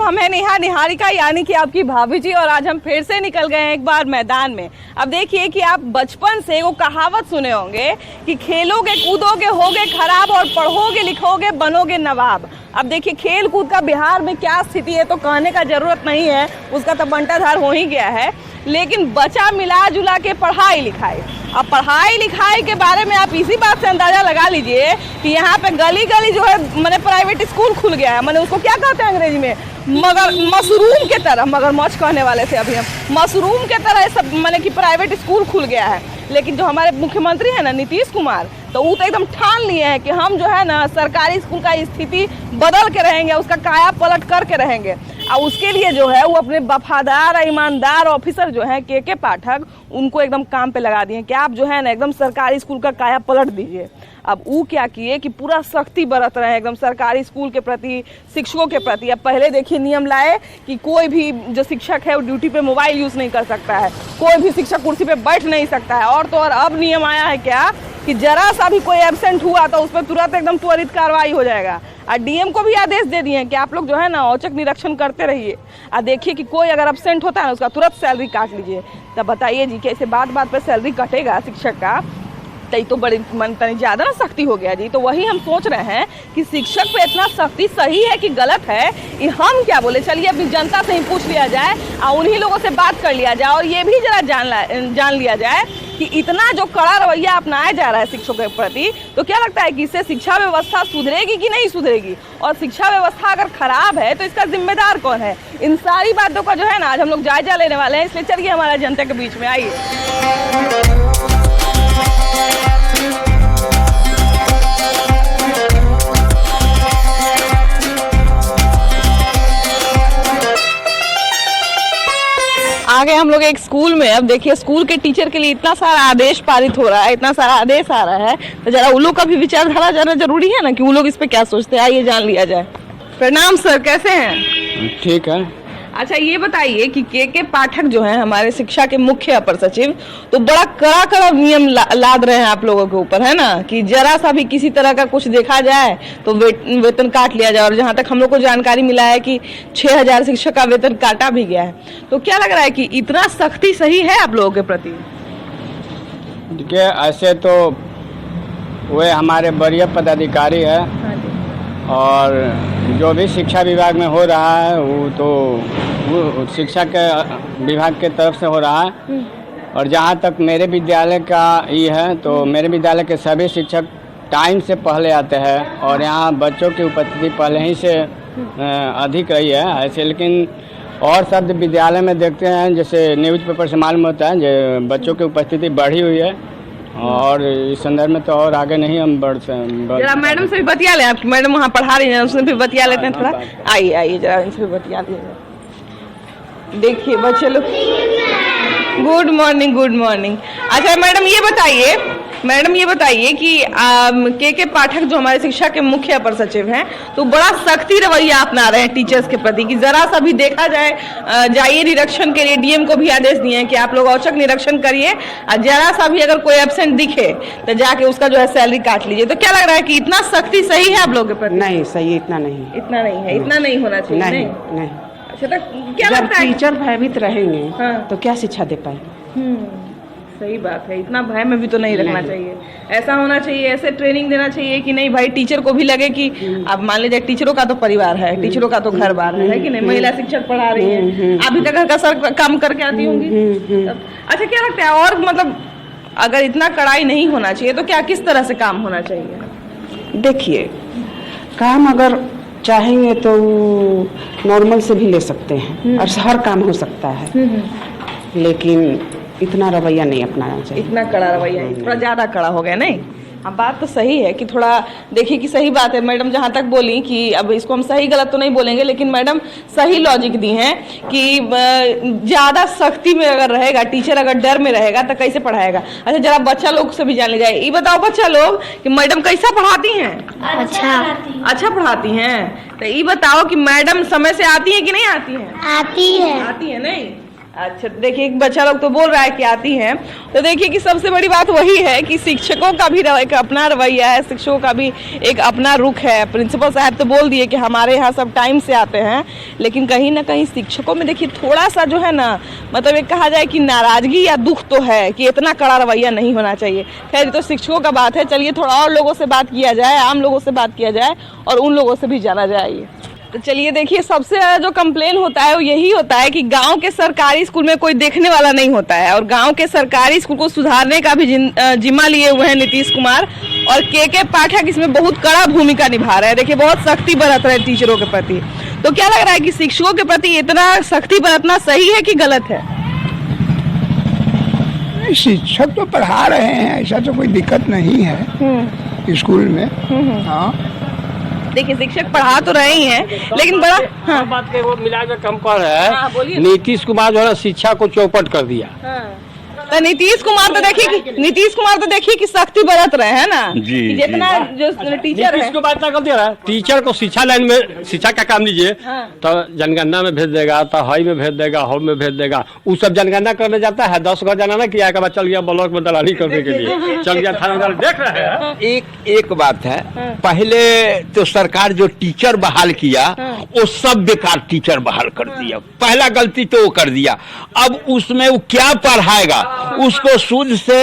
हम हैं नेहा निहारिका यानी कि आपकी भाभी जी, और आज हम फिर से निकल गए हैं एक बार मैदान में। अब देखिए कि आप बचपन से वो कहावत सुने होंगे कि खेलोगे कूदोगे होगे खराब और पढ़ोगे लिखोगे बनोगे नवाब। अब देखिए खेल कूद का बिहार में क्या स्थिति है तो कहने का जरूरत नहीं है, उसका तो बंटाधार हो ही गया है। लेकिन बचा मिला जुला के पढ़ाई लिखाई। अब पढ़ाई लिखाई के बारे में आप इसी बात से अंदाजा लगा लीजिए कि यहाँ पे गली गली जो है मैंने प्राइवेट स्कूल खुल गया है। मैंने उसको क्या कहते हैं अंग्रेजी में, मगर मशरूम के तरह, मगरमच्छ कहने वाले थे अभी हम, मशरूम के तरह सब मैंने कि प्राइवेट स्कूल खुल गया है। लेकिन जो हमारे मुख्यमंत्री हैं ना नीतीश कुमार, तो वो तो एकदम ठान लिए हैं कि हम जो है ना सरकारी स्कूल का स्थिति बदल के रहेंगे, उसका काया पलट करके रहेंगे। और उसके लिए जो है वो अपने वफादार ईमानदार ऑफिसर जो है के पाठक, उनको एकदम काम पे लगा दिए कि आप जो है ना एकदम सरकारी स्कूल का काया पलट दीजिए। अब वो क्या किए कि पूरा सख्ती बरत रहे हैं एकदम सरकारी स्कूल के प्रति, शिक्षकों के प्रति। अब पहले देखिए नियम लाए कि कोई भी जो शिक्षक है वो ड्यूटी पे मोबाइल यूज़ नहीं कर सकता है, कोई भी शिक्षक कुर्सी पे बैठ नहीं सकता है। और तो और अब नियम आया है क्या कि जरा सा भी कोई एब्सेंट हुआ तो उस पर तुरंत एकदम त्वरित कार्रवाई हो जाएगा। और डीएम को भी आदेश दे दिए हैं कि आप लोग जो है ना औचक निरीक्षण करते रहिए और देखिए कि कोई अगर एब्सेंट होता है ना उसका तुरंत सैलरी काट लीजिए। तब बताइए जी कैसे बात बात पर सैलरी कटेगा शिक्षक का, तो बड़ी तनी ज़्यादा ना सख्ती हो गया जी। तो वही हम सोच रहे हैं कि शिक्षक पे इतना सख्ती सही है कि गलत है, ये हम क्या बोले। चलिए अभी जनता से ही पूछ लिया जाए और उन्हीं लोगों से बात कर लिया जाए और ये भी जरा जान लिया जाए कि इतना जो कड़ा रवैया अपनाया जा रहा है शिक्षकों के प्रति, तो क्या लगता है कि इससे शिक्षा व्यवस्था सुधरेगी कि नहीं सुधरेगी। और शिक्षा व्यवस्था अगर खराब है तो इसका जिम्मेदार कौन है। इन सारी बातों का जो है ना आज हम लोग जायजा लेने वाले हैं, इसलिए चलिए हमारा जनता के बीच में आइए। आ गए हम लोग एक स्कूल में। अब देखिए स्कूल के टीचर के लिए इतना सारा आदेश पारित हो रहा है, इतना सारा आदेश आ रहा है, तो जरा उन लोग का भी विचारधारा जाना जरूरी है ना कि वो लोग इस पे क्या सोचते हैं। आइए जान लिया जाए। प्रणाम सर, कैसे हैं? ठीक है। अच्छा ये बताइए कि के पाठक जो हैं हमारे शिक्षा के मुख्य अपर सचिव, तो बड़ा कड़ा नियम लाद रहे हैं आप लोगों के ऊपर, है ना, कि जरा सा भी किसी तरह का कुछ देखा जाए तो वेतन काट लिया जाए। और जहाँ तक हम लोग को जानकारी मिला है कि 6000 शिक्षक का वेतन काटा भी गया है। तो क्या लग रहा है कि इतना सख्ती सही है आप लोगों के प्रति? देखिए ऐसे तो वे हमारे वरीय पदाधिकारी है और जो भी शिक्षा विभाग में हो रहा है वो शिक्षा के विभाग के तरफ से हो रहा है। और जहाँ तक मेरे विद्यालय का ये है तो मेरे विद्यालय के सभी शिक्षक टाइम से पहले आते हैं और यहाँ बच्चों की उपस्थिति पहले ही से अधिक रही है ऐसे। लेकिन और सब विद्यालय में देखते हैं जैसे न्यूज़पेपर से मालूम होता है जो बच्चों की उपस्थिति बढ़ी हुई है और इस संदर्भ में तो और आगे नहीं हम जरा मैडम से भी बतिया लें। आपकी मैडम वहाँ पढ़ा रही हैं, उससे भी बतिया लेते हैं थोड़ा। आइए जरा इनसे भी बतिया लीजिए। देखिए बच्चे लोग, गुड मॉर्निंग। अच्छा मैडम ये बताइए कि के पाठक जो हमारे शिक्षा के मुख्य अपर सचिव हैं तो बड़ा सख्ती रवैया अपना रहे हैं टीचर्स के प्रति कि जरा सा भी देखा जाइए निरीक्षण के लिए। डीएम को भी आदेश दिए हैं कि आप लोग औचक निरीक्षण करिए और जरा सा भी अगर कोई एब्सेंट दिखे तो जाके उसका जो है सैलरी काट लीजिए। तो क्या लग रहा है कि इतना सख्ती सही है आप लोगों के प्रति? नहीं सही, इतना नहीं है, इतना नहीं होना चाहिए। नहीं। अच्छा तो क्या लगता है टीचर भयभीत रहेंगे हाँ। तो क्या शिक्षा दे पाएंगे? सही बात है, इतना भय में भी तो नहीं रखना चाहिए। ऐसा होना चाहिए, ऐसे ट्रेनिंग देना चाहिए कि नहीं भाई टीचर को भी लगे कि अब मान लीजिए टीचरों का तो परिवार है, टीचरों का तो घर बार है कि नहीं। महिला शिक्षक पढ़ा रही है, अभी तक घर का सर काम करके आती होंगी। अच्छा क्या लगता है और मतलब अगर इतना कड़ाई नहीं होना चाहिए तो क्या किस तरह से काम होना चाहिए? देखिए काम अगर चाहेंगे तो नॉर्मल से भी ले सकते हैं और हर काम हो सकता है, लेकिन इतना रवैया नहीं अपनाना चाहिए। इतना कड़ा रवैया थोड़ा ज़्यादा कड़ा हो गया नहीं। हाँ बात तो सही है कि थोड़ा देखिए कि सही बात है। मैडम जहाँ तक बोली कि अब इसको हम सही गलत तो नहीं बोलेंगे, लेकिन मैडम सही लॉजिक दी हैं कि ज़्यादा सख्ती में अगर रहेगा टीचर, अगर डर में रहेगा तो कैसे पढ़ाएगा। अच्छा जरा बच्चा लोग से भी जान ली जाए। ये बताओ बच्चा लोग कि मैडम कैसा पढ़ाती हैं? अच्छा पढ़ाती हैं। तो ये बताओ कि मैडम समय से आती है कि नहीं आती है? आती है। नहीं। अच्छा, देखिए बच्चा लोग तो बोल रहा है कि आती हैं, तो देखिए कि सबसे बड़ी बात वही है कि शिक्षकों का भी एक अपना रवैया है, शिक्षकों का भी एक अपना रुख है। प्रिंसिपल साहब तो बोल दिए कि हमारे यहाँ सब टाइम से आते हैं, लेकिन कहीं ना कहीं शिक्षकों में देखिए थोड़ा सा जो है ना, मतलब एक कहा जाए कि नाराजगी या दुख तो है कि इतना कड़ा रवैया नहीं होना चाहिए। खैर, तो शिक्षकों का बात है, चलिए थोड़ा और लोगों से बात किया जाए, आम लोगों से बात किया जाए और उन लोगों से भी जाना जाए। तो चलिए देखिए, सबसे ज़्यादा जो कंप्लेन होता है वो यही होता है कि गांव के सरकारी स्कूल में कोई देखने वाला नहीं होता है, और गांव के सरकारी स्कूल को सुधारने का भी जिम्मा लिए हुए हैं नीतीश कुमार, और के पाठक इसमें बहुत कड़ा भूमिका निभा रहे हैं। देखिए, बहुत सख्ती बरत रहे हैं टीचरों के प्रति। तो क्या लग रहा है कि शिक्षकों के प्रति इतना सख्ती बरतना सही है कि गलत है? शिक्षक तो पढ़ा रहे हैं, ऐसा तो कोई दिक्कत नहीं है स्कूल में। हाँ, देखिए शिक्षक पढ़ा तो रहे ही हैं, लेकिन बड़ा हाँ बात के वो मिला के कम कर है। हाँ, बोलिए। नीतीश कुमार जो है ना शिक्षा को चौपट कर दिया। तो नीतीश कुमार तो देखिए कि सख्ती बरत रहे हैं ना, जी, कि जितना जो टीचर है, को बात ना कर दिया टीचर को शिक्षा लाइन में शिक्षा का काम दीजिए, हाँ। तो जनगणना में भेज देगा, तो हाई में भेज देगा, होम में भेज देगा। वो सब जनगणना करने जाता है, 10 घर जनगणना किया के बाद चल गया ब्लॉक में दलाली करने के लिए, चल गया थाना में। देख रहे हैं एक बात है, पहले तो सरकार जो टीचर बहाल किया वो सब बेकार टीचर बहाल कर दिया। पहला गलती तो वो कर दिया। अब उसमें वो क्या पढ़ाएगा, उसको सूद से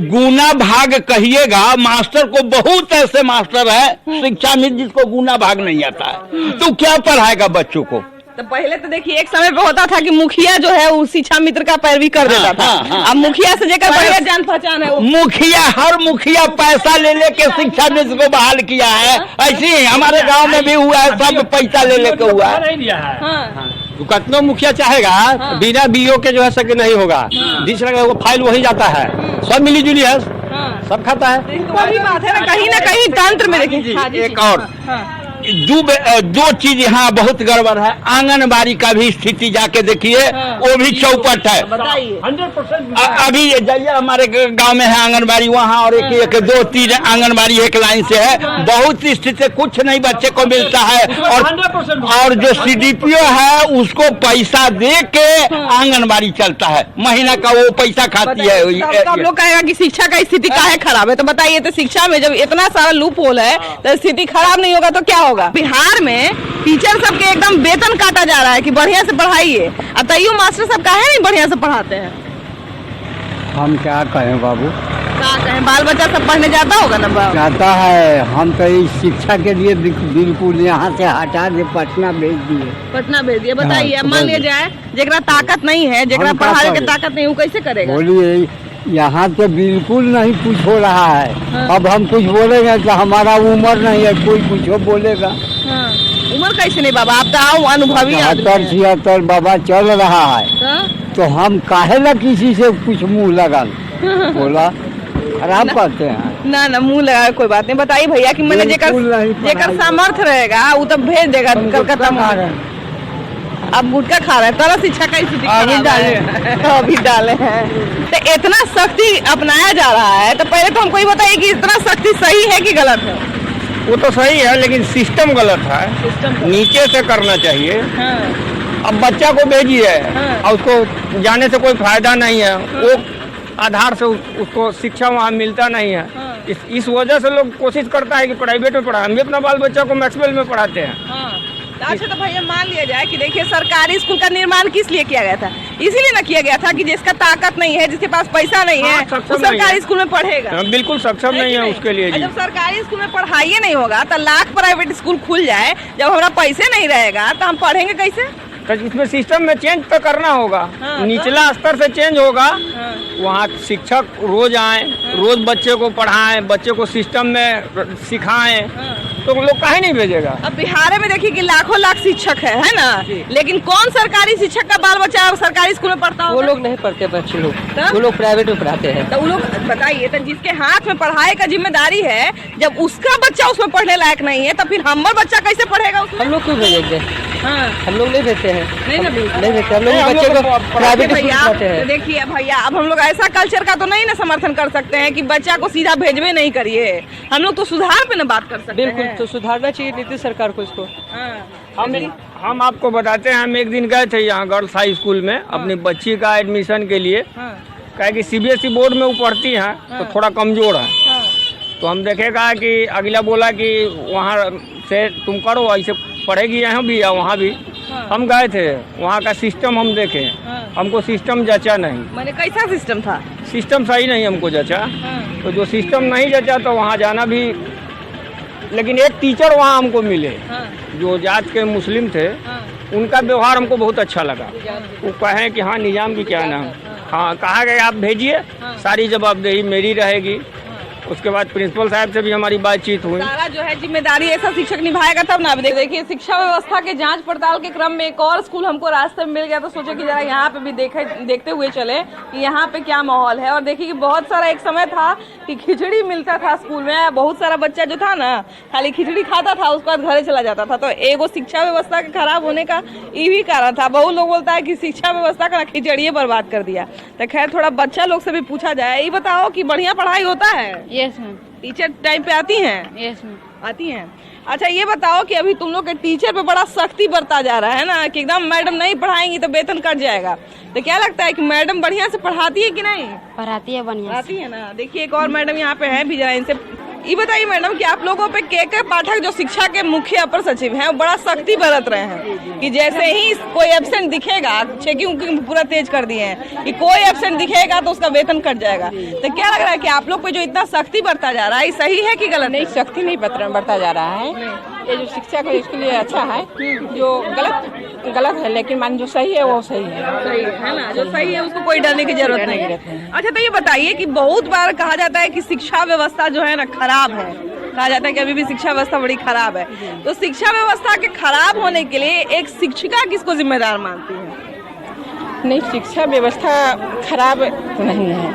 गुना भाग कहिएगा। मास्टर को बहुत ऐसे मास्टर है शिक्षा में जिसको गुना भाग नहीं आता है, तो क्या पढ़ाएगा बच्चों को। तो पहले तो देखिए एक समय पे होता था कि मुखिया जो है वो शिक्षा मित्र का पैरवी कर देता था। अब मुखिया से जेकर बढ़िया जान पहचान है वो हर मुखिया पैसा ले लेके शिक्षा मित्र को बहाल किया है। ऐसे ही हमारे गांव में भी हुआ है, सब पैसा ले लेके हुआ है। नहीं दिया है। कितना मुखिया चाहेगा, बिना बीओ के जो है सके नहीं होगा। बीच लगा वो फाइल वही जाता है, सब मिली जुली है, सब खाता है। वही बात है ना, कहीं तंत्र में देखिए। एक और दो चीज यहाँ बहुत गड़बड़ है। आंगनबाड़ी का भी स्थिति जाके देखिए, वो भी चौपट है। 100% अभी जाइए, हमारे गांव में है आंगनबाड़ी, वहाँ और एक 2-3 आंगनबाड़ी एक लाइन से है। बहुत स्थिति कुछ नहीं बच्चे को मिलता है, और जो CDPO है उसको पैसा दे के आंगनबाड़ी चलता है, महीना का वो पैसा खाती है। आप लोग कहेगा कि शिक्षा का स्थिति काहे खराब है, तो बताइए, तो शिक्षा में जब इतना सारा लूप होल है तो स्थिति खराब नहीं होगा तो क्या होगा? बिहार में टीचर सबके एकदम वेतन काटा जा रहा है कि बढ़िया से पढ़ाइए, और तैयो मास्टर सब काहे नहीं बढ़िया से पढ़ाते हैं? हम क्या कहें बाबू, क्या कहें, बाल बच्चा सब पढ़ने जाता होगा ना बाबू? जाता है। हम तो इस शिक्षा के लिए बिल्कुल यहाँ से हटा दे, पटना भेज दिए। पटना भेज दिए। बताइए, अब हाँ, मान लिया जाए जेकरा ताकत नहीं है, जेकरा हम क्या पढ़ाने की करें? ताकत नहीं, वो कैसे करेगा? बोलिए, यहाँ तो बिल्कुल नहीं कुछ हो रहा है। हाँ। अब हम कुछ बोलेंगे तो हमारा उम्र नहीं है, कोई कुछ बोलेगा। हाँ। उम्र कैसे नहीं बाबा, आप तो आओ अनुभवी आदमी 76 बाबा चल रहा है, हैं। तो हम काहे ना किसी से कुछ मुंह लगा बोला, खराब करते हैं। ना मुंह लगा कोई बात नहीं। बताइए भैया कि मैंने बिल्कुल नहीं पढ़ाई। जेकर सामर्थ्य रहेगा वो तो भेज देगा कलकत्ता में। अब गुटखा खा रहे हैं, तरह शिक्षा का स्थिति अभी डाले हैं। तो इतना सख्ती अपनाया जा रहा है, तो पहले तो हमको ये बताइए कि इतना सख्ती सही है कि गलत है? वो तो सही है, लेकिन सिस्टम गलत है। नीचे से करना चाहिए। अब बच्चा को भेजिए और उसको जाने से कोई फायदा नहीं है, वो आधार से उसको शिक्षा वहाँ मिलता नहीं है। इस वजह से लोग कोशिश करता है कि प्राइवेट में पढ़ाए। हम भी अपना बाल बच्चा को मैक्सवेल में पढ़ाते हैं। अच्छा, तो भैया मान लिया जाए कि देखिए सरकारी स्कूल का निर्माण किस लिए किया गया था? इसीलिए ना किया गया था कि जिसका ताकत नहीं है, जिसके पास पैसा नहीं है, वो सरकारी स्कूल में पढ़ेगा। बिल्कुल सक्षम नहीं है उसके लिए। जब सरकारी स्कूल में पढ़ाई नहीं होगा तो लाख प्राइवेट स्कूल खुल जाए, जब हमारा पैसे नहीं रहेगा तो हम पढ़ेंगे कैसे? तो इसमें सिस्टम में चेंज तो करना होगा। निचला स्तर से चेंज होगा। वहाँ शिक्षक रोज आए, रोज बच्चे को पढ़ाएं, बच्चे को सिस्टम में सिखाएं, तो लोग काहे नहीं भेजेगा? अब बिहार में देखिए कि लाखों लाख शिक्षक है ना, लेकिन कौन सरकारी शिक्षक का बाल बच्चा सरकारी स्कूल में पढ़ता होगा? वो लोग नहीं पढ़ते बच्चे लोग, वो लोग प्राइवेट में पढ़ाते हैं। तो वो लोग बताइए, तो जिसके हाथ में पढ़ाई का जिम्मेदारी है, जब उसका बच्चा उसमें पढ़ने लायक नहीं है, तो फिर हमारा बच्चा कैसे पढ़ेगा उसमें? हम लोग क्यों भेजेंगे? हाँ। हम लोग नहीं भेजते हैं। नहीं ना भेजते। नहीं भेजते हम लोग बच्चे को प्राइवेट स्कूल भैया पढ़ाते हैं। तो देखिए भैया, अब हम लोग ऐसा कल्चर का तो नहीं ना समर्थन कर सकते हैं कि बच्चा को सीधा भेजवे नहीं करिए। हम लोग तो सुधार पे ना बात कर सकते बिल्कुल, हैं। तो सुधारना चाहिए नीतीश सरकार को इसको। हम आपको बताते हैं, हम एक दिन गए थे यहाँ गर्ल्स हाई स्कूल में अपनी बच्ची का एडमिशन के लिए। कहे कि CBSE बोर्ड में वो पढ़ती हैं तो थोड़ा कमजोर है। तो हम देखेगा कि अगला बोला कि वहाँ से तुम करो, ऐसे पढ़ेगी यहाँ भी या वहाँ भी। हम गए थे, वहाँ का सिस्टम हम देखे, हमको सिस्टम जचा नहीं। मैंने कैसा सिस्टम था? सिस्टम सही नहीं हमको जचा। तो जो सिस्टम नहीं जचा तो वहाँ जाना भी, लेकिन एक टीचर वहाँ हमको मिले जो जात के मुस्लिम थे। उनका व्यवहार हमको बहुत अच्छा लगा। वो कहे कि हाँ निजाम की क्या नाम, हाँ कहा गया आप भेजिए, सारी जवाबदेही मेरी रहेगी। उसके बाद प्रिंसिपल साहब से भी हमारी बातचीत हुई। सारा जो है जिम्मेदारी ऐसा शिक्षक निभाएगा तब ना। देखिए शिक्षा व्यवस्था के जांच पड़ताल के क्रम में एक और स्कूल हमको रास्ते में मिल गया, तो सोचे कि जरा यहाँ पे भी देखते हुए चले कि यहाँ पे क्या माहौल है। और देखिए कि बहुत सारा एक समय था कि खिचड़ी मिलता था स्कूल में, बहुत सारा बच्चा जो था ना खाली खिचड़ी खाता था, उसके बाद घरे चला जाता था। तो एगो शिक्षा व्यवस्था के खराब होने का ये भी कारण था। बहुत लोग बोलता है कि शिक्षा व्यवस्था का खिचड़िए बर्बाद कर दिया। तो खैर थोड़ा बच्चा लोग से भी पूछा जाए। ये बताओ कि बढ़िया पढ़ाई होता है? Yes ma'am. टीचर टाइम पे आती हैं? Yes ma'am. आती हैं। अच्छा ये बताओ कि अभी तुम लोग के टीचर पे बड़ा सख्ती बरता जा रहा है ना, कि एकदम मैडम नहीं पढ़ाएंगी तो वेतन कट जाएगा। तो क्या लगता है कि मैडम बढ़िया से पढ़ाती है कि नहीं? पढ़ाती है बढ़िया। पढ़ाती है ना। देखिए एक और मैडम यहाँ पे है भी, जरा इनसे ये बताइए मैडम कि आप लोगों पे के पाठक जो शिक्षा के मुख्य अपर सचिव हैं वो बड़ा सख्ती बरत रहे हैं कि जैसे ही कोई एब्सेंट दिखेगा, चेकिंग पूरा तेज कर दिए हैं कि कोई एब्सेंट दिखेगा तो उसका वेतन कट जाएगा। तो क्या लग रहा है कि आप लोग पे जो इतना सख्ती बरता जा रहा है सही है कि गलत? नहीं, सख्ती नहीं बरता जा रहा है। ये जो शिक्षा को इसके लिए अच्छा है, जो गलत है लेकिन मान जो सही है वो सही है ना। जो सही है उसको कोई डरने की जरूरत नहीं है। अच्छा तो ये बताइए कि बहुत बार कहा जाता है कि शिक्षा व्यवस्था जो है ना खराब है, कहा जाता है कि अभी भी शिक्षा व्यवस्था बड़ी खराब है। तो शिक्षा व्यवस्था के खराब होने के लिए एक शिक्षिका किसको जिम्मेदार मानती है? नहीं, शिक्षा व्यवस्था खराब नहीं है।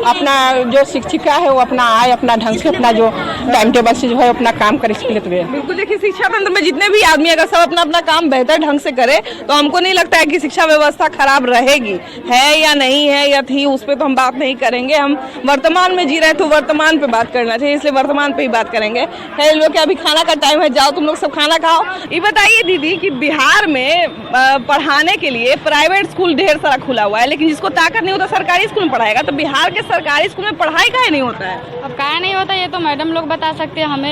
अपना जो शिक्षिका है वो अपना आए, अपना ढंग से अपना जो टाइम टेबल से जो है अपना काम करे इसके लिए। बिल्कुल। देखिए शिक्षा तंत्र में जितने भी आदमी अगर सब अपना अपना काम बेहतर ढंग से करे तो हमको नहीं लगता है कि शिक्षा व्यवस्था खराब रहेगी। है या नहीं है या थी, उस पर तो हम बात नहीं करेंगे। हम वर्तमान में जी रहे हैं तो वर्तमान पे बात करना चाहिए, इसलिए वर्तमान पे ही बात करेंगे। है लोग अभी खाना का टाइम है, जाओ तुम लोग सब खाना खाओ। ये बताइए दीदी कि बिहार में पढ़ाने के लिए प्राइवेट स्कूल ढेर सारा खुला हुआ है, लेकिन जिसको ताकत नहीं होता सरकारी स्कूल में पढ़ाएगा। तो बिहार के सरकारी स्कूल में पढ़ाई काहे नहीं होता है? अब काहे नहीं होता ये तो मैडम लोग बता सकते हैं। हम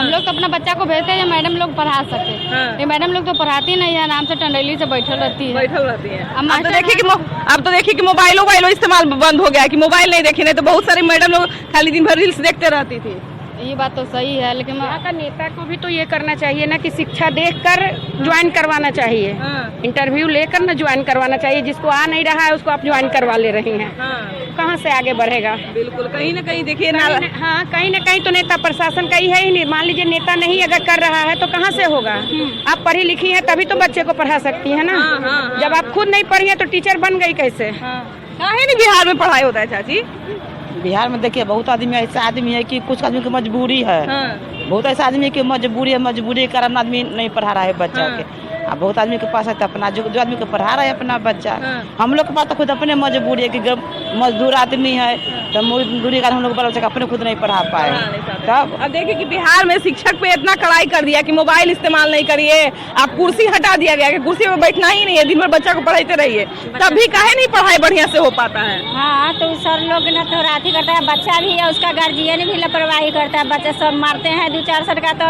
लोग तो अपना बच्चा को भेजते हैं, मैडम लोग पढ़ा सकते हैं। ये मैडम लोग तो पढ़ाती नहीं है, आराम से टंडेली से बैठल रहती है। अब तो देखिए कि मोबाइल इस्तेमाल बंद हो गया है कि मोबाइल नहीं देखी, नहीं तो बहुत सारी मैडम लोग खाली दिन भर रील्स देखते रहती थी। ये बात तो सही है, लेकिन वहाँ का नेता को भी तो ये करना चाहिए ना कि शिक्षा देखकर ज्वाइन करवाना चाहिए। इंटरव्यू लेकर ना ज्वाइन करवाना चाहिए। जिसको आ नहीं रहा है उसको आप ज्वाइन करवा ले रही हैं। कहाँ से आगे बढ़ेगा? बिल्कुल। कहीं ना कहीं देखिए हाँ, कहीं ना कहीं तो नेता प्रशासन का ही है ही नहीं। मान लीजिए नेता नहीं अगर कर रहा है तो कहाँ से होगा? आप पढ़ी लिखी हैं तभी तो बच्चे को पढ़ा सकती है ना। जब आप खुद नहीं पढ़ी है तो टीचर बन गई कैसे? काहे नहीं बिहार में पढ़ाई होता है चाची? बिहार में देखिए बहुत आदमी ऐसा आदमी है कि कुछ आदमी की मजबूरी है। बहुत ऐसा आदमी की मजबूरी है, मजबूरी के कारण आदमी नहीं पढ़ा रहा है बच्चा के। अब बहुत आदमी के पास है तो अपना जो आदमी को पढ़ा रहा है अपना बच्चा। हम लोग के पास तो खुद अपने मजबूरी है कि मजदूर आदमी है तो मजदूरी कारण हम लोग बच्चा अपने खुद नहीं पढ़ा पाए। तब अब देखिए कि बिहार में शिक्षक पे इतना कड़ाई कर दिया कि मोबाइल इस्तेमाल नहीं करिए, आप कुर्सी हटा दिया गया कि कुर्सी पे बैठना ही नहीं है, दिन भर बच्चा को पढ़ाते रहिए। तब भी काहे नहीं पढ़ाई बढ़िया से हो पाता है? हाँ तो सर लोग ना तो रात ही करता है, बच्चा भी है उसका गार्जियन भी लापरवाही करता है। बच्चा सब मारते हैं 2-4 सर का तो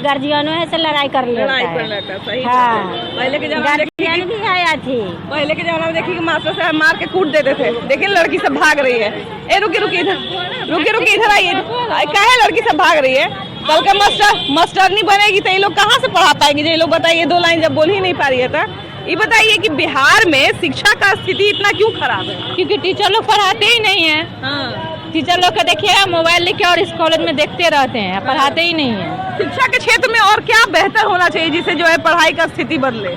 गार्जियनों से लड़ाई कर लेता है। हाँ, पहले के जमाने भी आया थी। पहले के जमाने में देखिए कि मास्टर साहब मार के कूट देते थे। देखिए लड़की सब भाग रही है। ए रुकी इधर आइए। काहे लड़की सब भाग रही है? कल का मास्टर नहीं बनेगी तो ये लोग कहाँ से पढ़ा पाएंगे? ये लोग बताइए, 2 लाइन जब बोल ही नहीं पा रही है तो ये बताइए कि बिहार में शिक्षा का स्थिति इतना क्यों खराब है? क्योंकि टीचर लोग पढ़ाते ही नहीं है। टीचर लोग का देखिए मोबाइल लेके और इस कॉलेज में देखते रहते हैं, पढ़ाते ही नहीं है। शिक्षा के क्षेत्र में और क्या बेहतर होना चाहिए जिससे जो है पढ़ाई का स्थिति बदले?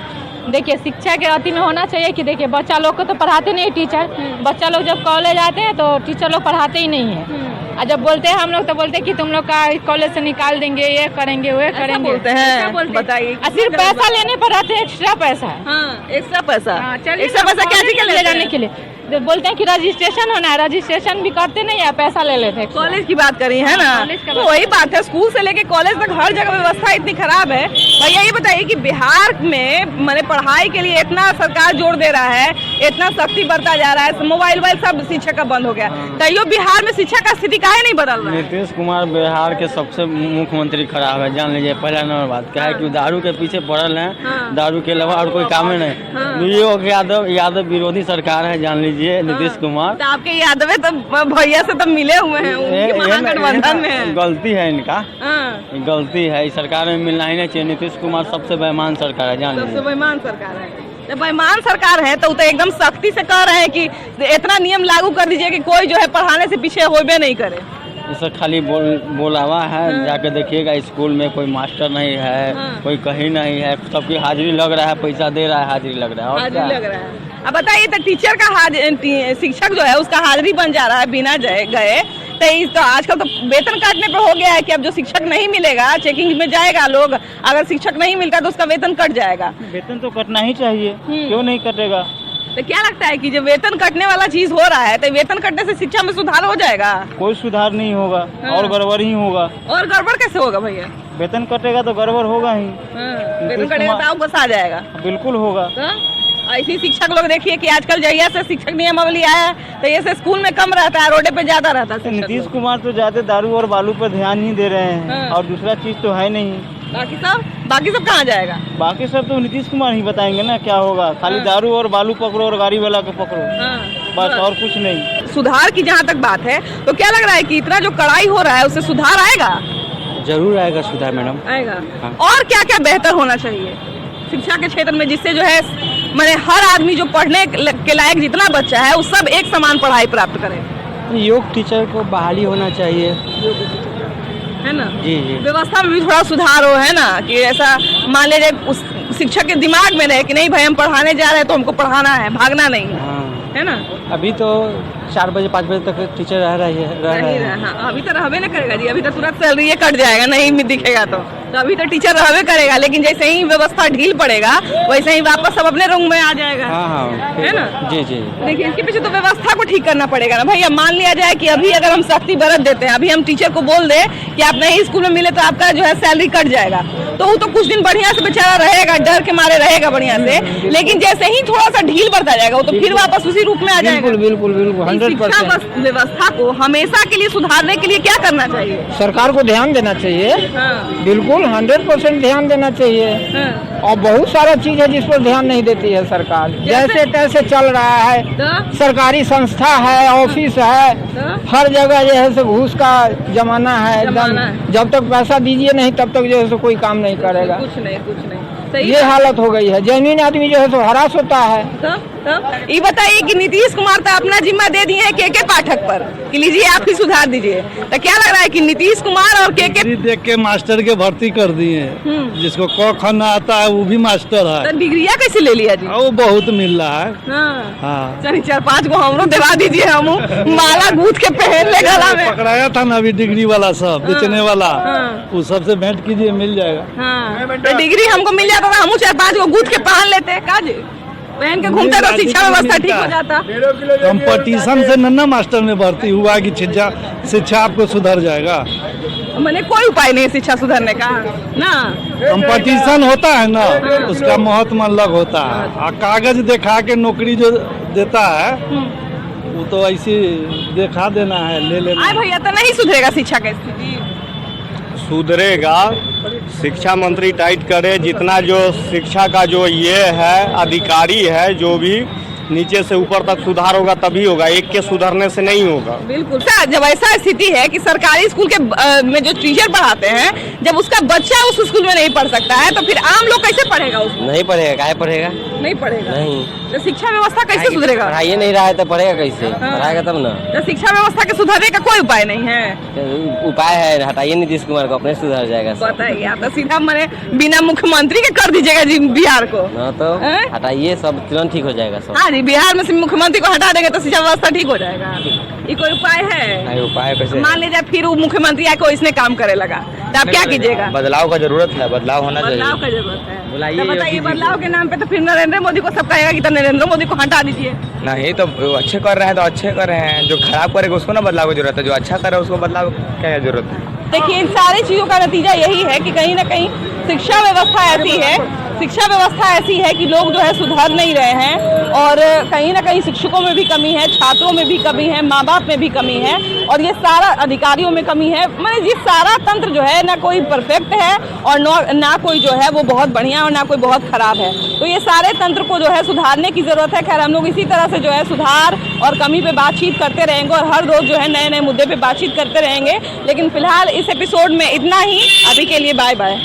देखिए शिक्षा के अति में होना चाहिए कि देखिए बच्चा लोग को तो पढ़ाते नहीं टीचर। बच्चा लोग जब कॉलेज आते हैं तो टीचर लोग पढ़ाते ही नहीं है। और जब बोलते हैं हम लोग तो बोलते हैं कि तुम लोग का कॉलेज से निकाल देंगे, ये करेंगे वो करेंगे। बोलते हैं, बताइए। सिर्फ पैसा लेने पर रहते हैं, एक्स्ट्रा पैसा है। हाँ, एक्स्ट्रा पैसा। एक्स्ट्रा पैसा क्या ले जाने के लिए बोलते हैं कि रजिस्ट्रेशन होना है, रजिस्ट्रेशन भी करते नहीं है, पैसा ले लेते हैं। कॉलेज की बात करी है ना, तो वही बात है, स्कूल से लेके कॉलेज तक हर जगह व्यवस्था इतनी खराब है। भैया ये बताइए कि बिहार में मैंने पढ़ाई के लिए इतना सरकार जोर दे रहा है, इतना सख्ती बरता जा रहा है, मोबाइल सब शिक्षा का बंद हो गया, तैयो बिहार में शिक्षा का स्थिति काहे नहीं बदल रहा है? नीतीश कुमार बिहार के सबसे मुख्यमंत्री खराब है, जान लीजिए। पहला नंबर बात क्या है कि दारू के पीछे पड़ल है, दारू के अलावा और कोई काम ही नहीं। योगी यादव विरोधी सरकार है, जान लीजिए, नीतीश कुमार। तो आपके यादव तो भैया से तो मिले हुए हैं, उनके महागठबंधन में है। गलती है इनका, गलती है, इस सरकार में मिलना ही नहीं चाहिए। नीतीश कुमार सबसे बेईमान सरकार है, जान लीजिए, सबसे बेईमान सरकार है। जब बेईमान सरकार है तो एकदम सख्ती से कह रहे हैं कि इतना नियम लागू कर दीजिए कि कोई जो है पढ़ाने से पीछे होबे नहीं करे। इसे खाली बोलावा है, जाके देखिएगा स्कूल में कोई मास्टर नहीं है, कोई कहीं नहीं है, सबकी हाजिरी लग रहा है, पैसा दे रहा है, हाजिरी लग रहा है, और क्या लग रहा है। अब बताइए, तो टीचर का शिक्षक जो है उसका हाजिरी बन जा रहा है बिना गए, तो आजकल तो वेतन काटने पे हो गया है कि अब जो शिक्षक नहीं मिलेगा, चेकिंग में जाएगा लोग, अगर शिक्षक नहीं मिलता तो उसका वेतन कट जाएगा। वेतन तो कटना ही चाहिए, क्यों नहीं कटेगा? तो क्या लगता है कि जब वेतन कटने वाला चीज हो रहा है तो वेतन कटने से शिक्षा में सुधार हो जाएगा? कोई सुधार नहीं होगा, और गड़बड़ ही होगा। और गड़बड़ कैसे होगा भैया? वेतन कटेगा तो गड़बड़ होगा ही। वेतन कटेगा तो आपको आ जाएगा? बिल्कुल होगा। ऐसी शिक्षक लोग देखिए कि आजकल जहिया से शिक्षक नियमावली आया है तो ये से स्कूल में कम रहता है, रोडे पे ज्यादा रहता है। नीतीश कुमार तो ज्यादा दारू और बालू पर ध्यान नहीं दे रहे हैं, और दूसरा चीज तो है नहीं। बाकी सब कहाँ जाएगा? बाकी सब तो नीतीश कुमार ही बताएंगे ना क्या होगा। खाली दारू और बालू पकड़ो और गाड़ी वाला को पकड़ो, बस, और कुछ नहीं। सुधार की जहाँ तक बात है तो क्या लग रहा है कि इतना जो कड़ाई हो रहा है उससे सुधार आएगा? जरूर आएगा सुधार मैडम, आएगा। और क्या क्या बेहतर होना चाहिए शिक्षा के क्षेत्र में, जिससे जो है मैंने हर आदमी जो पढ़ने के लायक जितना बच्चा है वो सब एक समान पढ़ाई प्राप्त करे? योग टीचर को बहाली होना चाहिए, है ना? जी जी। व्यवस्था में भी थोड़ा सुधार हो, है ना, कि ऐसा मान लीजिए उस शिक्षक के दिमाग में रहे कि नहीं भाई हम पढ़ाने जा रहे हैं तो हमको पढ़ाना है, भागना नहीं है ना? अभी तो 4 बजे 5 बजे तक टीचर रह रही है। हाँ, अभी तो रहबे नहीं करेगा जी, अभी तो तुरंत सैलरी कट जाएगा नहीं दिखेगा तो अभी तो टीचर रहबे करेगा, लेकिन जैसे ही व्यवस्था ढील पड़ेगा वैसे ही वापस सब अपने रूम में आ जाएगा। हाँ, है ना? जी जी। देखिए इसके पीछे तो व्यवस्था को ठीक करना पड़ेगा ना भैया। मान लिया जाए कि अभी अगर हम सख्ती बरत देते हैं, अभी हम टीचर को बोल दे कि आप नहीं स्कूल में मिले तो आपका जो है सैलरी कट जाएगा, तो वो तो कुछ दिन बढ़िया से बेचारा रहेगा, डर के मारे रहेगा बढ़िया से, लेकिन जैसे ही थोड़ा सा ढील बढ़ता जाएगा वो तो फिर वापस उसी रूप में आ जाएगा। बिल्कुल 100%। व्यवस्था को हमेशा के लिए सुधारने के लिए क्या करना चाहिए? सरकार को ध्यान देना चाहिए, बिल्कुल 100% ध्यान देना चाहिए। और बहुत सारा चीज है जिस पर ध्यान नहीं देती है सरकार, जैसे तैसे चल रहा है। सरकारी संस्था है, ऑफिस है, हर जगह जो है घूस का जमाना है एकदम। जब तक पैसा दीजिए नहीं तब तक जो है कोई काम नहीं करेगा। कुछ नहीं ये हालत हो गई है, जेन्युइन आदमी जो है तो हरास होता है। ये बताइए कि नीतीश कुमार तो अपना जिम्मा दे दिए हैं के पाठक पर कि लीजिए आप ही सुधार दीजिए, तो क्या लग रहा है कि नीतीश कुमार और के देख के मास्टर के भर्ती कर दिए, जिसको क ख न आता है वो भी मास्टर है। तो डिग्रिया कैसे ले लिया जी? वो बहुत मिल रहा है। हाँ। चलिए 4-5 को हमरो दिला दीजिए, हम माला गूंथ के पहन ले गला में। पकड़ाया था ना अभी डिग्री वाला सब बेचने वाला, उस सबसे भेंट कीजिए, मिल जाएगा। तो डिग्री हमको मिल जाता था, हम 4-5 को गूंथ के पहन लेते का जी, पहन के घूमते तो शिक्षा व्यवस्था ठीक हो जाता। कंपटीशन से नन्ना मास्टर में भर्ती हुआ कि शिक्षा आपको सुधर जाएगा। मैंने कोई उपाय नहीं शिक्षा सुधरने का ना, कंपटीशन होता है ना, उसका महत्व अलग होता है। कागज दिखा के नौकरी जो देता है वो तो ऐसे दिखा देना है, ले लेना। भैया तो नहीं सुधरेगा शिक्षा का स्थिति? सुधरेगा, शिक्षा मंत्री टाइट करे, जितना जो शिक्षा का जो ये है अधिकारी है, जो भी नीचे से ऊपर तक सुधार होगा तभी होगा, एक के सुधरने से नहीं होगा। बिल्कुल सर, जब ऐसा स्थिति है कि सरकारी स्कूल के में जो टीचर पढ़ाते हैं, जब उसका बच्चा उस स्कूल में नहीं पढ़ सकता है तो फिर आम लोग कैसे पढ़ेगा उसमें? नहीं पढ़ेगा, काहे पढ़ेगा? नहीं पढ़ेगा। नहीं तो शिक्षा व्यवस्था कैसे सुधरेगा? पढ़ाइए नहीं रहा है तो पढ़ेगा कैसे? पढ़ाएगा तब ना। तो शिक्षा व्यवस्था के सुधारने का कोई उपाय नहीं है? उपाय है, हटाइए नीतीश कुमार को, अपने सुधर जाएगा। बताइए, आप तो सीधा मैंने बिना मुख्यमंत्री के कर दीजिएगा जी बिहार को। ना तो हटाइए, सब तुरंत ठीक हो जाएगा सब। हाँ जी, बिहार में मुख्यमंत्री को हटा देंगे तो शिक्षा व्यवस्था ठीक हो जाएगा। ये कोई उपाय है? नहीं, उपाय कैसे? मान लीजिए फिर वो मुख्यमंत्री आके इसने काम करे लगा तो आप क्या कीजिएगा? बदलाव का जरूरत है, बदलाव होना चाहिए। बदलाव का जरूरत है। बुलाइए तो बताइए, योगी जी बदलाव के नाम पे तो फिर नरेंद्र मोदी को सब कहेगा कि तो नरेंद्र मोदी को हटा दीजिए। नहीं, तो वो अच्छे कर रहे हैं तो अच्छे कर रहे हैं, जो खराब करेगा उसको ना बदलाव की जरूरत है, जो अच्छा करे उसको बदलाव क्या जरूरत है? देखिए, इन सारी चीजों का नतीजा यही है कि कहीं ना कहीं शिक्षा व्यवस्था ऐसी है कि लोग जो है सुधर नहीं रहे हैं और कहीं ना कहीं शिक्षकों में भी कमी है, छात्रों में भी कमी है, माँ बाप में भी कमी है और ये सारा अधिकारियों में कमी है। मतलब ये सारा तंत्र जो है ना कोई परफेक्ट है और ना कोई जो है वो बहुत बढ़िया और ना कोई बहुत खराब है। तो ये सारे तंत्र को जो है सुधारने की जरूरत है। खैर, हम लोग इसी तरह से जो है सुधार और कमी पे बातचीत करते रहेंगे और हर रोज जो है नए नए मुद्दे पे बातचीत करते रहेंगे। लेकिन फिलहाल इस एपिसोड में इतना ही। अभी के लिए बाय बाय।